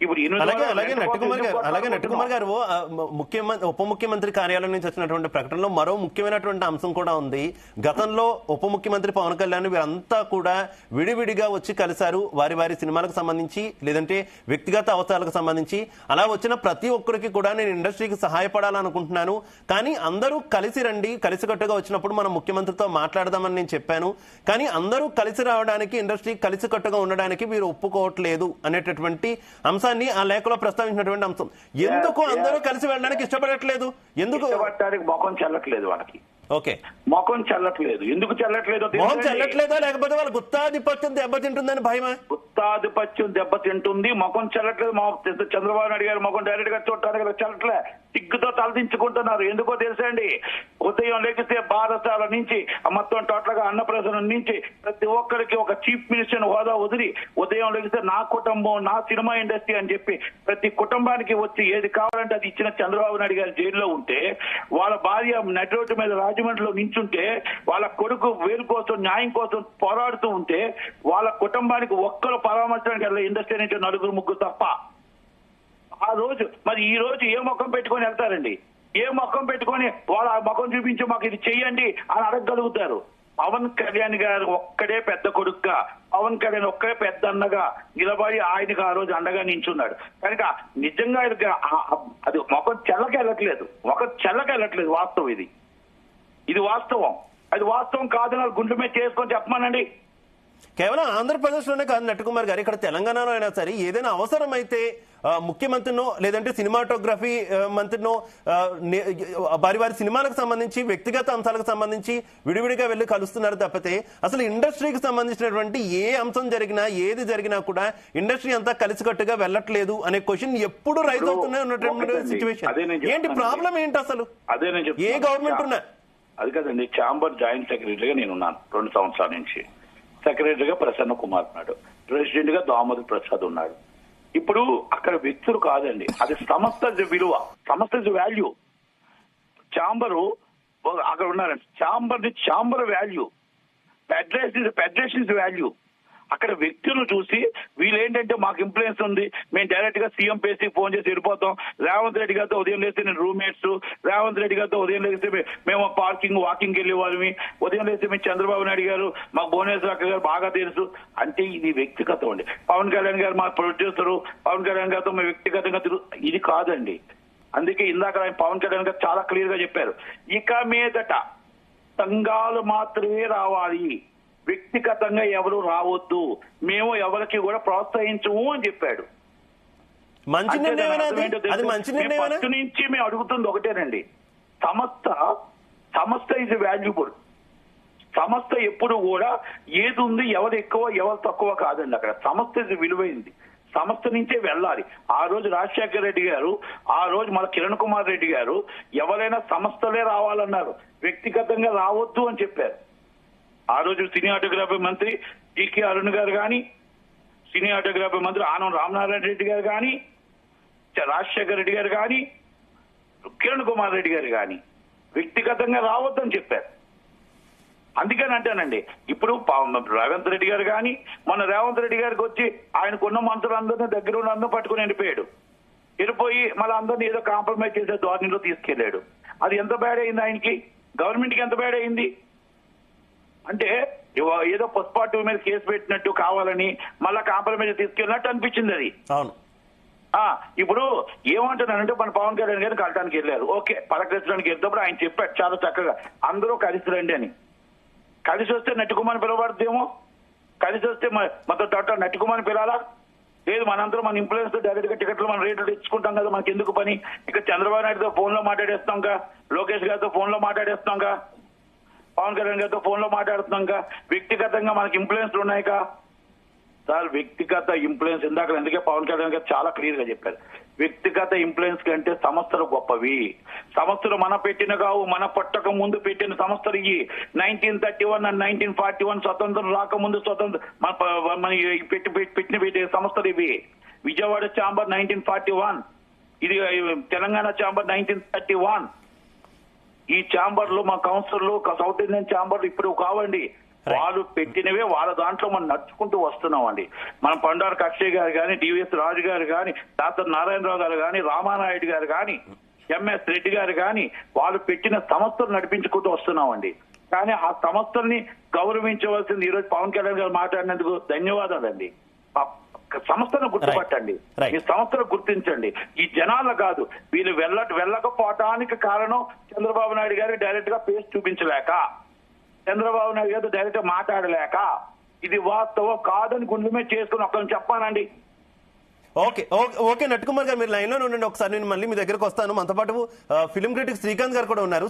ఇప్పుడు అలాగే నట్టుకుమార్ గారు ఉప ముఖ్యమంత్రి కార్యాలయం నుంచి వచ్చినటువంటి ప్రకటనలో మరో ముఖ్యమైనటువంటి అంశం కూడా ఉంది. గతంలో ఉప ముఖ్యమంత్రి పవన్ కళ్యాణ్ వీరంతా కూడా విడివిడిగా వచ్చి కలిశారు, వారి వారి సినిమాలకు సంబంధించి లేదంటే వ్యక్తిగత అవసరాలకు సంబంధించి. అలా వచ్చిన ప్రతి ఒక్కరికి కూడా నేను ఇండస్ట్రీకి సహాయపడాలనుకుంటున్నాను, కానీ అందరూ కలిసి రండి, కలిసికట్టుగా వచ్చినప్పుడు మనం ముఖ్యమంత్రితో మాట్లాడదామని నేను చెప్పాను, కానీ అందరూ కలిసి రావడానికి, ఇండస్ట్రీ కలిసికట్టుగా ఉండడానికి వీరు ఒప్పుకోవట్లేదు అనేటటువంటి అంశాన్ని ఆ లేఖలో ప్రస్తావించినటువంటి అంశం. ఎందుకు అందరూ కలిసి వెళ్ళడానికి ఇష్టపడట్లేదు? ఎందుకు మొఖం చెల్లట్లేదు వాళ్ళకి? ఓకే, మొఖం చెల్లట్లేదు. ఎందుకు చెల్లట్లేదు? మొహం చెల్లట్లేదా లేకపోతే వాళ్ళ గుత్తాధిపత్యం దెబ్బతింటుందని భయమా? గుత్తాధిపత్యం దెబ్బతింటుంది, మొఖం చెల్లట్లేదు. చంద్రబాబు నాయుడు గారు మొఖం డైరెక్ట్ గా చూడటానికి చెల్లట్లే, సిగ్గుతో తలదించుకుంటున్నారు. ఎందుకో తెలుసా అండి? ఉదయం లెగిస్తే బారసాల నుంచి మొత్తం టోటల్ గా అన్నప్రసనం నుంచి ప్రతి ఒక్కరికి ఒక చీఫ్ మినిస్టర్ హోదా వదిలి ఉదయం లెగిస్తే నా కుటుంబం, నా సినిమా ఇండస్ట్రీ అని చెప్పి ప్రతి కుటుంబానికి వచ్చి ఏది కావాలంటే అది ఇచ్చిన చంద్రబాబు నాయుడు గారి జైల్లో ఉంటే, వాళ్ళ భార్య నడి రోడ్డు మీద రాజమండ్రిలో నించుంటే, వాళ్ళ కొడుకు వేలు కోసం న్యాయం కోసం పోరాడుతూ ఉంటే, వాళ్ళ కుటుంబానికి ఒక్కరు పరామర్శడానికి వెళ్ళే ఇండస్ట్రీ నుంచి నలుగురు ముగ్గురు తప్ప. ఆ రోజు మరి ఈ రోజు ఏ ముఖం పెట్టుకొని వెళ్తారండి? ఏ ముఖం పెట్టుకొని వాళ్ళ ముఖం చూపించి మాకు ఇది చెయ్యండి అని అడగగలుగుతారు? పవన్ కళ్యాణ్ గారు ఒక్కడే పెద్ద కొడుకుగా, పవన్ కళ్యాణ్ ఒక్కడే పెద్ద అన్నగా నిలబడి ఆయనకు ఆ రోజు అండగా నించున్నాడు. కనుక నిజంగా అది ముఖం చెల్లకెళ్ళట్లేదు, ముఖం చెల్లకెళ్ళట్లేదు. వాస్తవం ఇది వాస్తవం. అది వాస్తవం కాదని గుండె మీద చేసుకొని చెప్పమానండి. కేవలం ఆంధ్రప్రదేశ్ లోనే కాదు నట్టుకుమార్ గారు, ఇక్కడ తెలంగాణలో అయినా సరే ఏదైనా అవసరమైతే ముఖ్యమంత్రినో లేదంటే సినిమాటోగ్రఫీ మంత్రినో వారి వారి సినిమాలకు సంబంధించి వ్యక్తిగత అంశాలకు సంబంధించి విడివిడిగా వెళ్లి కలుస్తున్నారు తప్పితే అసలు ఇండస్ట్రీకి సంబంధించినటువంటి ఏ అంశం జరిగినా ఏది జరిగినా కూడా ఇండస్ట్రీ అంతా కలిసికట్టుగా వెళ్ళట్లేదు అనే క్వశ్చన్ ఎప్పుడు రైజ్ అవుతూనే ఉన్నటువంటి సిచ్యువేషన్. ఏంటి ప్రాబ్లం ఏంటి అసలు? ఏ గవర్నమెంట్ ఉన్నా అది కదండి. ఛాంబర్ జాయింట్ సెక్రటరీగా నేనున్నాను 2 సంవత్సరాల నుంచి. సెక్రటరీగా ప్రసన్న కుమార్ ఉన్నాడు, ప్రెసిడెంట్ గా దామోదర్ ప్రసాద్ ఉన్నాడు. ఇప్పుడు అక్కడ వ్యక్తులు కాదండి, అది సంస్థ విలువ, సంస్థ వాల్యూ. ఛాంబరు అక్కడ ఉన్నారండి, ఛాంబర్ వాల్యూ, ఫెడరేషన్ వాల్యూ. అక్కడ వ్యక్తులను చూసి వీళ్ళేంటంటే మాకు ఇన్ఫ్లుయెన్స్ ఉంది, మేము డైరెక్ట్ గా సీఎం పేసి ఫోన్ చేసి వెళ్ళిపోతాం, రేవంత్ రెడ్డి గారితో ఉదయం లేస్తే నేను రూమ్మేట్స్, రేవంత్ రెడ్డి గారితో ఉదయం లేస్తే మేము వాకింగ్ వెళ్ళే వాళ్ళమి, ఉదయం లేస్తే మేము చంద్రబాబు నాయుడు గారు మాకు భువనేశ్వర్ అక్క గారు బాగా తెలుసు అంటే ఇది వ్యక్తిగతం అండి. పవన్ కళ్యాణ్ గారు మా ప్రొడ్యూసరు, పవన్ కళ్యాణ్ గారితో మేము వ్యక్తిగతంగా ఇది కాదండి. అందుకే ఇందాక ఆయన పవన్ కళ్యాణ్ గారు చాలా క్లియర్ గా చెప్పారు, ఇక మీదట సంఘాలు మాత్రమే రావాలి, వ్యక్తిగతంగా ఎవరు రావద్దు, మేము ఎవరికి కూడా ప్రోత్సహించము అని చెప్పాడు. మంచి ఫస్ట్ నుంచి మేము అడుగుతుంది ఒకటేనండి, సంస్థ ఇస్ వాల్యుబుల్. సంస్థ ఎప్పుడు కూడా ఏది ఉంది, ఎవరు ఎక్కువ ఎవరు తక్కువ కాదండి. అక్కడ సంస్థ విలువైంది, సంస్థ నుంచే వెళ్ళాలి. ఆ రోజు రాజశేఖర రెడ్డి గారు, ఆ రోజు మన కిరణ్ కుమార్ రెడ్డి గారు ఎవరైనా సంస్థలే రావాలన్నారు, వ్యక్తిగతంగా రావద్దు అని చెప్పారు. ఆ రోజు సినిమాటోగ్రఫీ మంత్రి టీకే అరుణ్ గారు కానీ, సినిమాటోగ్రఫీ మంత్రి ఆనం రామనారాయణ రెడ్డి గారు కానీ, రాజశేఖర రెడ్డి గారు కానీ, కిరణ్ కుమార్ రెడ్డి గారు కానీ వ్యక్తిగతంగా రావద్దని చెప్పారు. అందుకని అంటానండి, ఇప్పుడు రేవంత్ రెడ్డి గారు కానీ మొన్న రేవంత్ రెడ్డి గారికి వచ్చి ఆయనకున్న మంత్రులందరినీ దగ్గర ఉన్న అందరూ పట్టుకుని వెళ్ళిపోయి మళ్ళీ అందరినీ ఏదో కాంప్రమైజ్ చేసే ధోరణిలో తీసుకెళ్లాడు. అది ఎంత బ్యాడ్ అయింది ఆయనకి, గవర్నమెంట్ కి ఎంత బ్యాడ్ అయింది అంటే ఏదో పుష్ప 2 మీద కేసు పెట్టినట్టు కావాలని మళ్ళా కాంప్రమైజ్ తీసుకెళ్ళినట్టు అనిపించింది అది. ఇప్పుడు ఏమంటున్నానంటే మన పవన్ కళ్యాణ్ గారిని కలటానికి వెళ్ళారు, ఓకే, పలకరించడానికి వెళ్తేప్పుడు ఆయన చెప్పాడు చాలా చక్కగా అందరూ కలిసి రండి అని. కలిసి వస్తే నట్టుకుమని పిలవబడుతుందేమో, కలిసి వస్తే మొత్తం డాక్టర్ నట్టుకుమని పిలాలా? లేదు, మనందరూ మన ఇన్ఫ్లుయెన్స్ డైరెక్ట్ గా టికెట్లు మన రేట్లు తెచ్చుకుంటాం కదా, మనకి ఎందుకు పని? ఇక చంద్రబాబు నాయుడుతో ఫోన్ లో మాట్లాడేస్తాంగా, లోకేష్ గారితో ఫోన్ లో మాట్లాడేస్తాంగా, పవన్ కళ్యాణ్ గారితో ఫోన్ లో మాట్లాడుతున్నాంగా, వ్యక్తిగతంగా మనకి ఇన్ఫ్లుయెన్స్ ఉన్నాయిగా. సార్ వ్యక్తిగత ఇన్ఫ్లుయెన్స్ ఇందాక అందుకే పవన్ కళ్యాణ్ గారు చాలా క్లియర్ గా చెప్పారు, వ్యక్తిగత ఇన్ఫ్లుయెన్స్ కంటే సంస్థలు గొప్పవి. సంస్థలు మన పెట్టిన కావు, మన పుట్టక ముందు పెట్టిన సంస్థలు ఇవి. 1931 అండ్ 1941 స్వతంత్రం రాకముందు మన పెట్టిన సంస్థలు ఇవి. విజయవాడ ఛాంబర్ 1941, ఇది తెలంగాణ ఛాంబర్ 1931. ఈ ఛాంబర్లు మా కౌన్సిలర్లు సౌత్ ఇండియన్ ఛాంబర్లు ఇప్పుడు కావండి, వాళ్ళు పెట్టినవే వాళ్ళ దాంట్లో మనం నడుచుకుంటూ వస్తున్నాం అండి. మనం పండారు అక్షయ్ గారు కానీ, డివిఎస్ రాజు గారు కానీ, డాక్టర్ నారాయణరావు గారు కానీ, రామానాయుడు గారు కానీ, ఎంఎస్ రెడ్డి గారు కానీ వాళ్ళు పెట్టిన సంస్థలు నడిపించుకుంటూ వస్తున్నామండి. కానీ ఆ సంస్థల్ని గౌరవించవలసింది ఈరోజు పవన్ కళ్యాణ్ గారు మాట్లాడినందుకు ధన్యవాదాలండి. సంస్థను గుర్తుపట్టండి, ఈ సంస్థను గుర్తించండి. ఈ జనాల కాదు, వీళ్ళు వెళ్ళకపోవటానికి కారణం చంద్రబాబు నాయుడు గారికి డైరెక్ట్ గా ఫేస్ చూపించలేక, చంద్రబాబు నాయుడు గారితో డైరెక్ట్ గా మాట్లాడలేక, ఇది వాస్తవం కాదని గుండె మీద చేసుకుని ఒక్కరిని చెప్పానండి. ఓకే ఓకే ఓకే నట్ కుమార్ గారు, మీరు లైన్ లో ఉండండి. ఒకసారి నేను మళ్ళీ మీ దగ్గరకు వస్తాను. మనతో పాటు ఫిల్మ్ క్రిటిక్ శ్రీకాంత్ గారు కూడా ఉన్నారు.